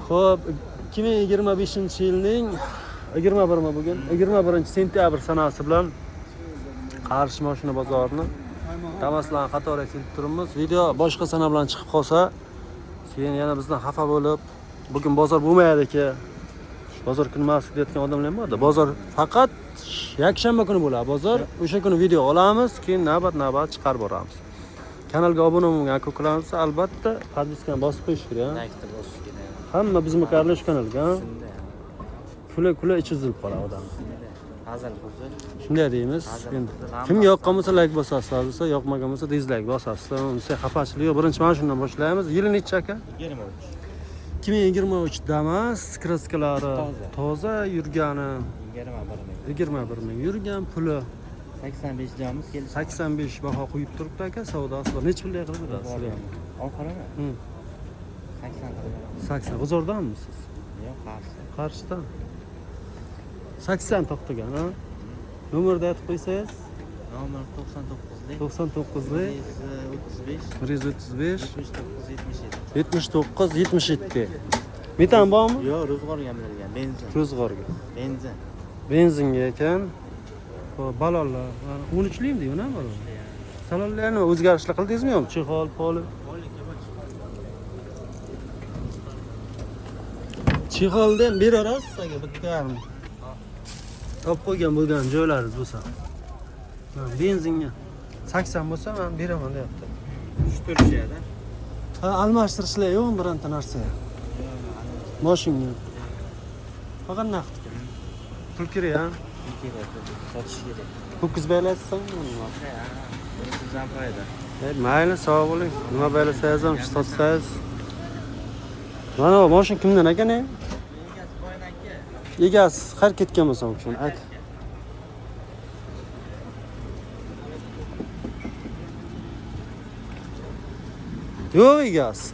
Xo'p, 2025-yilning 21 bugun 21-sentyabr sanasi bilan Qarshi mashina bozorini Damas'larni qatoriga kelib turibmiz. Video boshqa sana bilan chiqib qolsa, keyin yana bizdan xafa bo'lib, bugun bozor bo'lmaydi-ki. Bozor kuni emas deyotgan odamlar bor-da. Bozor faqat yakshanba kuni bo'ladi bozor. O'sha kuni video olamiz, keyin navbat chiqarib boramiz. Kanalga obuna bo'lgan aka-ukalarimiz albatta podpiskani bosib qo'yish kerak. Like bosish kerak. Hamma bizning karlash kanalga. Kula ichi uzilib qoladi odam. Hazil buzil. Shunday deymiz. Endi kimga yoqqan bo'lsa like bosasiz, bo'lsa yoqmagan bo'lsa dislike bosasiz. Uncha xafachilik yo'q. Birinchi mana shundan boshlaymiz. Yili necha aka? 2023 Damas kraskalari toza yurgani 21 ming yurgan puli 85 joyimiz keldi. 85 baho qo'yib turibdi aka, savdosi bor. Necha pulga qilib berasiz? Oxirimi? 80. 80. G'uzordanmisiz? Yo'q, Qarshi. Qarshidan. 80 to'xtagan, ha? Nomerni aytib qo'ysangiz? Nomer 99lik 99lik 135 135 79 77. Metan bormi? Yo'q, ro'zg'orga berilgan, benzin. Ro'zg'orga. Benzin. Benzinga ekan. Balonlar 13likmi deyman, ha? Salonlarni o'zgarishlar qildingizmi yo'qmi? Chexol, poli. Chexolni ham berarasiz aka, bittarmi? Topib qo'ygan bo'lgan joylaringiz bo'lsa. Benzinga 80 bo'lsa men beraman deyapti. 3 turishadi. Ha, almashtirishlar yo'qmi bironta narsa? Mashina. Faqat naqd. Pul kerak, ha? Sotish kerak. Ho'kiz baylatsang, Bizdan foyda. Mayli, sog' bo'ling. Nima baylasangiz ham sotsangiz. Mana bu mashina kimdan ekan? Egasi har ketgan bo'lsa shuni ayt. Yo'q egasi.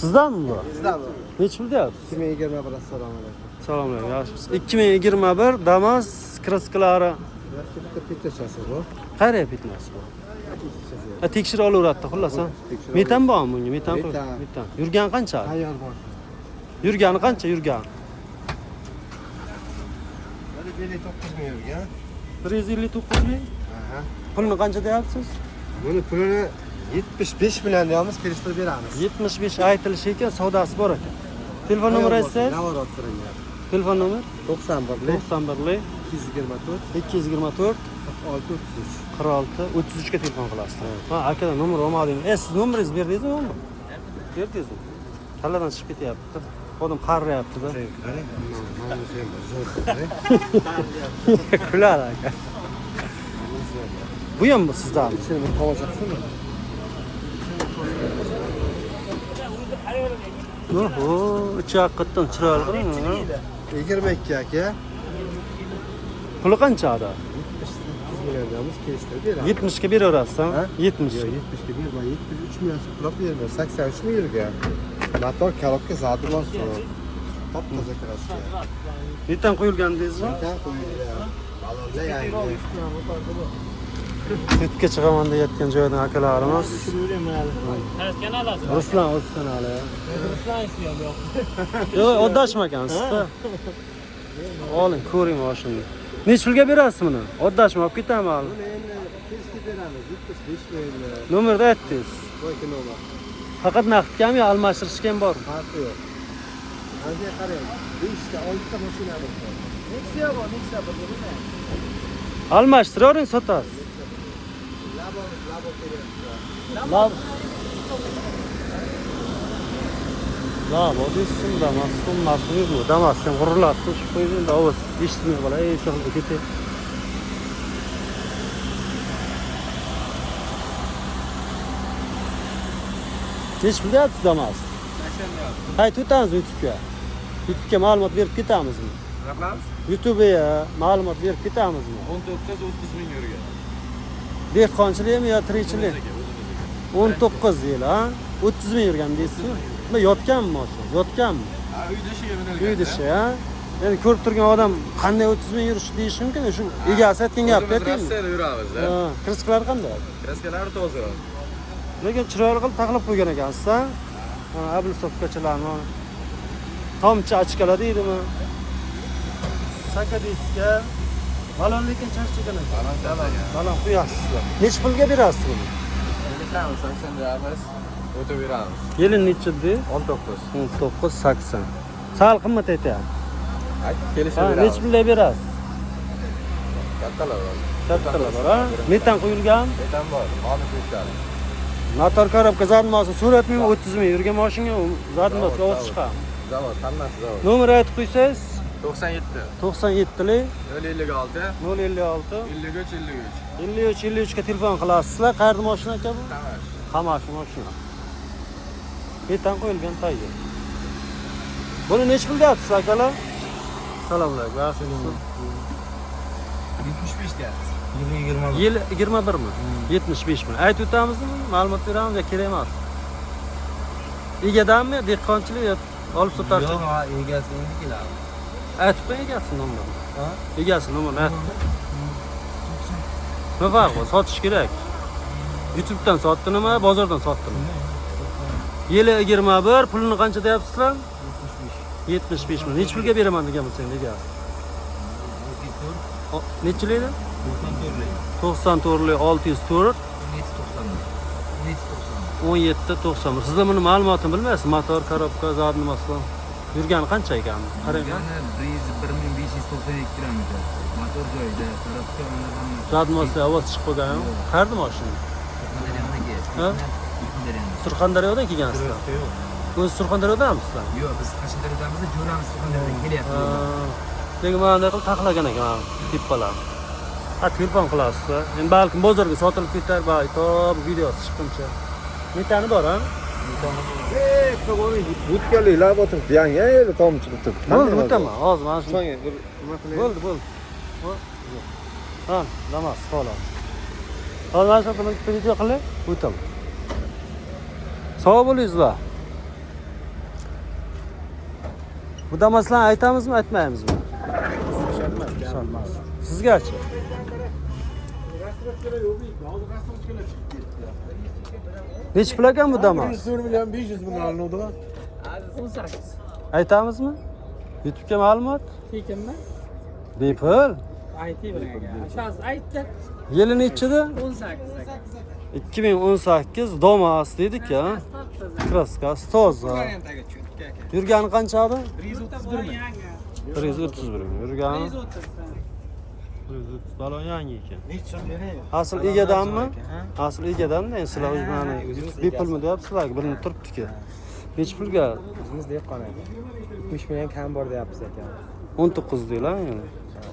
Sizdanmi bu? Sizdan bu. Necha pul deyapsiz? 2021 assalomu alaykum. Assalomu alaykum. Yaxshimisiz? 2021 Damas kraskalari. Bitta pitachasi bu. Qanday bitmas bu? Tekshirib olaveradi xullas, ha. Metan bormi bunga? Metan. Yurgan qancha? Tayyor bor. Yurgani qancha yurgan? 159 ming yurgan. 159 ming. Aha. Pulni qancha deyapsiz? Buni pulini 75 million deyamiz, kelishtirib beramiz. 75 aytilishi ekan, savdosi bor ekan. Telefon nomeri aytsangiz? Navorot qilingan. Telefon nomer 91lik 91lik 224 224 46 33. 46 33 ga telefon qilasiz. Ha, akadan nomer olmadingiz. Siz nomeringizni berdingizmi yo'qmi? Berdingizmi? Kalladan chiqib ketyapti. Odam qarayapti-da. Kular aka. Bu ham sizdanmi? Seni bir tomosha qilsinmi? Oho, ichi haqiqatan chiroyli. 22 aka. Puli qancha ada? 78 million deyamiz, kelishtirib beramiz. 70 ga beraverasiz, ha? 70. Yo'q, 70 ga berma, 73 million pulab berma, 83 ming yurgan. Motor korobka zodi bor. Top toza kraska. Metan qo'yilgan deysizmi? Metan qo'yilgan. Balonlar yangi. Ketga chiqaman deyotgan joydan akalarimiz. Ruslan o'z kanali. Ruslan ismim yo'q. Yo'q, oddashmakansiz-da. Oling, ko'ring mashina. Nech pulga berasiz buni? Oddashma olib ketaman. Buni endi kesib beramiz, 75 million. Nomerni aytdingiz. Qo'yki nomer. Faqat naqdgami, almashtirishga ham bormi? Farqi yo'q. Hozir qarang. 5 ta 6 ta mashina bor. Nexia bor, Nexia bor. Almashtiravering, sotasiz. Labo kerak. Labo desin Damas, mas'ul Damas ham g'ururlab qo'shib qo'ydi. Ovoz eshitmay qolay, chaqilib ketay. Nech pul deyapsiz Damas? Hay, tutamiz YouTube'ga. YouTube'ga ma'lumot berib ketamizmi? YouTube'ga ma'lumot berib ketamizmi? 19-30 ming yurgan. Dehqonchilikmi yo tirikchilik? 19 yil, ha? 30 ming yurgan deysizmi? Bunda yotganmi mashina? Yotganmi? Uyda ishiga minilgan. Uyda ishi, ha? Endi ko'rib turgan odam qanday 30 ming yurish deyish mumkin? Shu egasi aytgan gapni aytaymi? Rossiyada yuramiz, Ha, kraskalar qanday? Kraskalar toza. Lekin chiroyli qilib taxlab qo'ygan ekansiz-a? Ha, abl sopkachalarni. Tomchi ochkalar deydimi? Saka diska. Balon lekin charchagan ekan. Balon quyasizlar. Nech pulga berasiz buni? Kelishamiz 80 deyapmiz. O'tib beramiz. Yili nechida? 19. 19.80. Sal qimmat aytyapti. Kelishib Ha, nech beramiz. pulga berasiz? Kattalar bor. Kattalar bor, ha? Metan quyilgan. Metan bor. Olmish beshlar. Motor korobka zadmosi surat ming 30 ming yurgan mashina zadmosi ovoz chiqadi. Zavod, hammasi zavod. Nomer aytib qo'ysangiz 97. 97lik 056 056 53 53 53 ga telefon qilasizlar. Qayerda mashina aka bu? Tamam. Qamashi mashina. Metan qo'yilgan tayyor. Buni nech pul deyapsiz akalar? Salom alaykum. 75 deyapsiz. 20 Yil 21 mi? 75 mi? Aytib o'tamizmi? Ma'lumot beramiz, kerak emas. Egadanmi? Dehqonchilik olib sotarchi. Yo'q, egasi endi keladi. Aytib qo'y egasi nomerini. Ha? Egasi nomerini aytib. Nima farqi bor? Sotish kerak. YouTube'dan sotdinimi, bozordan sotdinmi? Yili 21, pulini qancha deyapsizlar? 75 mi? Nech pulga beraman degan bo'lsangiz egasi? Nechilik edi? 94lik 604 1791. Sizlar buni ma'lumotini bilmaysiz? Motor, korobka, zad nimasi? Yurgani qancha ekan? Qarang. 1592 kilometr. Motor joyida, korobka onlardan Zad nimasi ovoz chiqib qolgan. Qayerda mashina? Ha? Surxondaryodan kelgansizlar. O'z Surxondaryodamisizlar? Yo'q, biz Qashqadaryodamiz, jo'ramiz Surxondaryodan kelyapti. Lekin mana bunday qilib taxlagan ekan tippalar. Ha, telefon qilasizlar. Endi balkim bozorga sotilib ketar, to'p videosi chiqquncha. Metani bor, ha? Budkaliklar o'tiribdi, yangi tomchi o'tiribdi. Bo'ldi, o'taman. Hozir mana shu. So'ng bir nima qilaylik? Bo'ldi. Ha, namas, xolos. Hozir mana shu bilan video qilib o'taman. Sog' bo'lingizlar. Bu damaslarni aytamizmi, aytmaymizmi? Ishonmas. Sizgachi? Nech pul ekan bu damas? 1 million 500 ming olinuvdi. 18. Aytamizmi? YouTube'ga ma'lumot? Tekinmi? Bepul. Aytib bering aka. Shaz aytdi. Yili nechida? 18 aka. 2018 Damas dedik ya. Kraskasi toza. Variantaga tushdik aka. Yurgani qancha edi? 131 mi? 131 ming. Yurgani 130. 130 balon yangi ekan. Nech so'm beraymi? Asl egadanmi? Asl egadanmi? Endi sizlar o'zmani bepulmi deyapsizlar, bilinib turibdi-ku. Nech pulga? O'zimiz dehqon aka. 70 million kam bor deyapsiz aka. 19 deylar endi.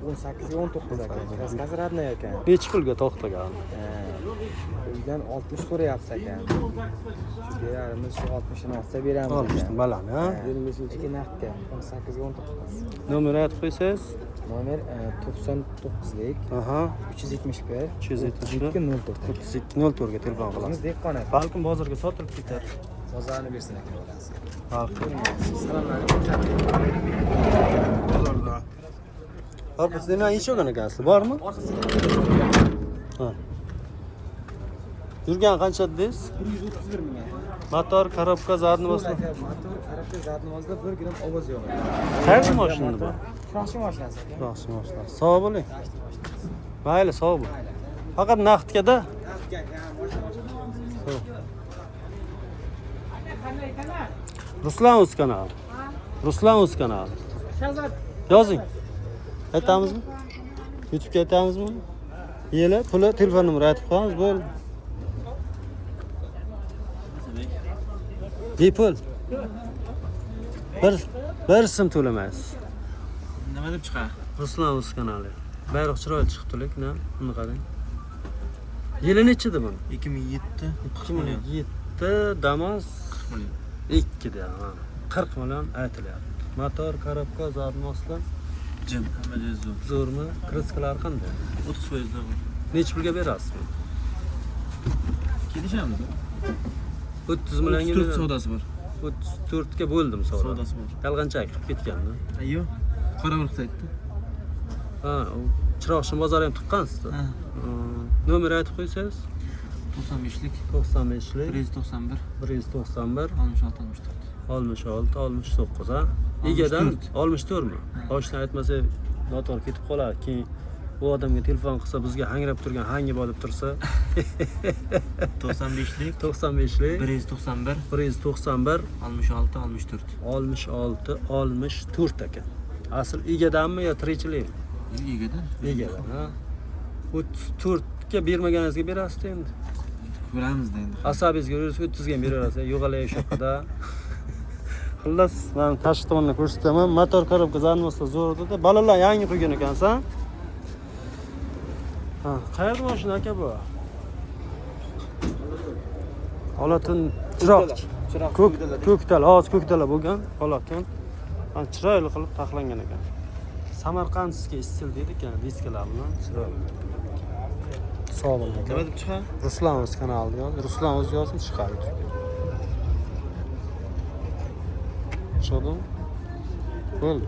18 ga 19 aka. Kraskasi radnoy ekan. Nech pulga to'xtagan? Uydan 60 so'rayapsiz aka. Shu beramiz, shu 60 ni olsa beramiz aka. Olishdim balan, ha? 25-ga naqdga 18 ga 19. Nomer aytib qo'ysangiz? Nomer 99lik Aha. 371 371 0204. 3204 ga telefon qilamiz. O'zimiz dehqon aka. Balkim bozorga sotilib ketar. Bozorni bersin aka bolasi. Balkim. Assalomu alaykum. Orqasida nima ish olgan ekansizlar, bormi? Ha. Yurgan qancha dedingiz? 131 ming aka. Motor, korobka, zad nimasi? Motor, qarabda zadnimozda 1 gram ovoz yo'q. Qayerda mashina bu? Shoxchi mashinasi aka. Yaxshi mashina. Sog' bo'ling. Mayli, sog' bo'l. Faqat naqdga-da. Ruslan o'z kanali. Ruslan o'z kanali. Shazat. Yozing. Aytamizmi? YouTube'ga aytamizmi? Yili, puli, telefon nomeri aytib qo'yamiz, bo'ldi. Bepul. Bir so'm to'lamaysiz. Nima deb chiqadi? Ruslan o'z kanali. Bayroq chiroyli chiqdi-lik, na? Buni qarang. Yili nechida bu? 2007. 2007 Damas 40 million. 2 da, ha. 40 million aytilyapti. Motor, korobka, zadmoslar Jim, hamma joy zo'r. zo'rmi? Kraskalar qanday? 30% da bor. Nech pulga berasiz? Kelishamiz. 30 millionga 34 savdosi bor. 34 ga bo'ldim savdo. Savdosi bor. Yalg'anchalik qilib ketganda. Yo'q. Qoramurtda aytdi. Ha, u Chiroqchi bozori ham tuqqansiz-da. Ha. Nomer aytib qo'ysangiz? 95'lik 95'lik 191 191 66 64. 66 69 ha. Egadan 64 mi? Boshdan aytmasa noto'g'ri ketib qolar. Keyin bu odamga telefon qilsa bizga hangrab turgan hangi bo'lib tursa 95'lik 95'lik 191 191 66 64. 66 64 ekan. Asl egadanmi yo tirikchilikmi? Egadan. Egadan ha. Bu 4 ga bermaganingizga berasiz endi. Ko'ramiz endi. Asabingizga 30 ga beraverasiz. Yo'g'alay o'sha yoqda. Xullas, men tashqi tomondan ko'rsataman. Motor korobka zanmaslar zo'r edi. Balalar yangi qo'ygan ekansan. Ha, qayerda mashina aka bu? Olatin chiroq. Ko'kdala, hozir ko'kdala bo'lgan, olatin. Ha, chiroyli qilib taxlangan ekan. Samarqandskiy stil deydi ekan, diskalar bilan chiroyli. Sog' bo'ling aka. Nima deb chiqar? Ruslan o'z kanalida yoz. Ruslan o'z yozib chiqadi. Chiqdi. Bo'ldi.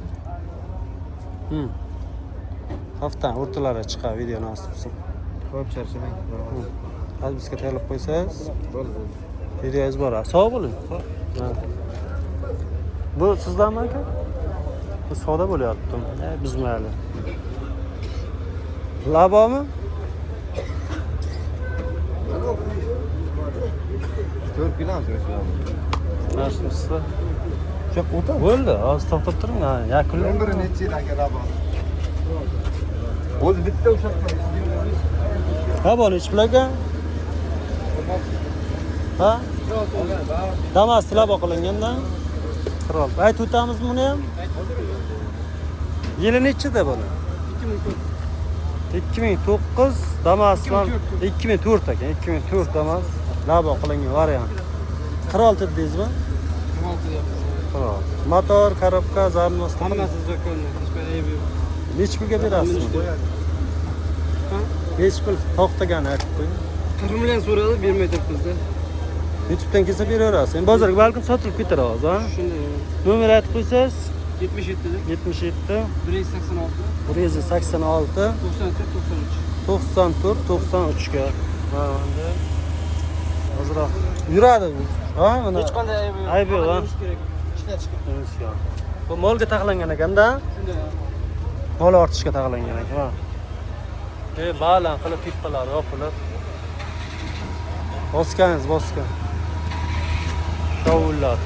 Hafta o'rtalariga chiqadi video nasib bo'lsin. Xo'p, charchamang. Hozir bizga tayyorlab qo'ysangiz, Bo'ldi. videoyingiz boradi. Sog' bo'ling. Bu sizlarmi aka? Bu savdo bo'lyapti. Biz mayli. Labomi? Ko'rib kelamiz o'sha. Yaxshisi. Cho'q o'ta. Bo'ldi. Hozir to'xtab turing. Ha, yakunlang. Biri necha yil aka rabo. O'zi bitta o'sha. Ha, bor ich bilaga. Ha? Damas labo qilinganda. Qirol. Aytib o'tamizmi buni ham? Yili nechida buni? 2009 Damas bilan 2004 ekan. 2004 Damas labo qilingan variant. Qirol dedingizmi? Qirol. Motor, korobka, zarmas. Hammasi zakonni. Nech pulga berasizmi? Nech pul to'xtagan aytib qo'ying. 40 million so'radi, bermay turibmiz-da. YouTube'dan kelsa beraverasiz. Endi bozorga balkim sotilib ketar hozir, ha? Shunday. Nomer aytib qo'ysangiz 77 77 186 186 94 93. 94 93 ga. Ha, endi ozroq yuradi bu. Ha, mana Hech qanday aybi yo'q. aybi yo'q, ha? Ishlatish kerak. Bu molga taxlangan ekan-da. Shunday. Mol ortishga taxlangan ekan, ha. Baland qilib pipalar yopilib. Boskangiz, bosgan. Shovullar.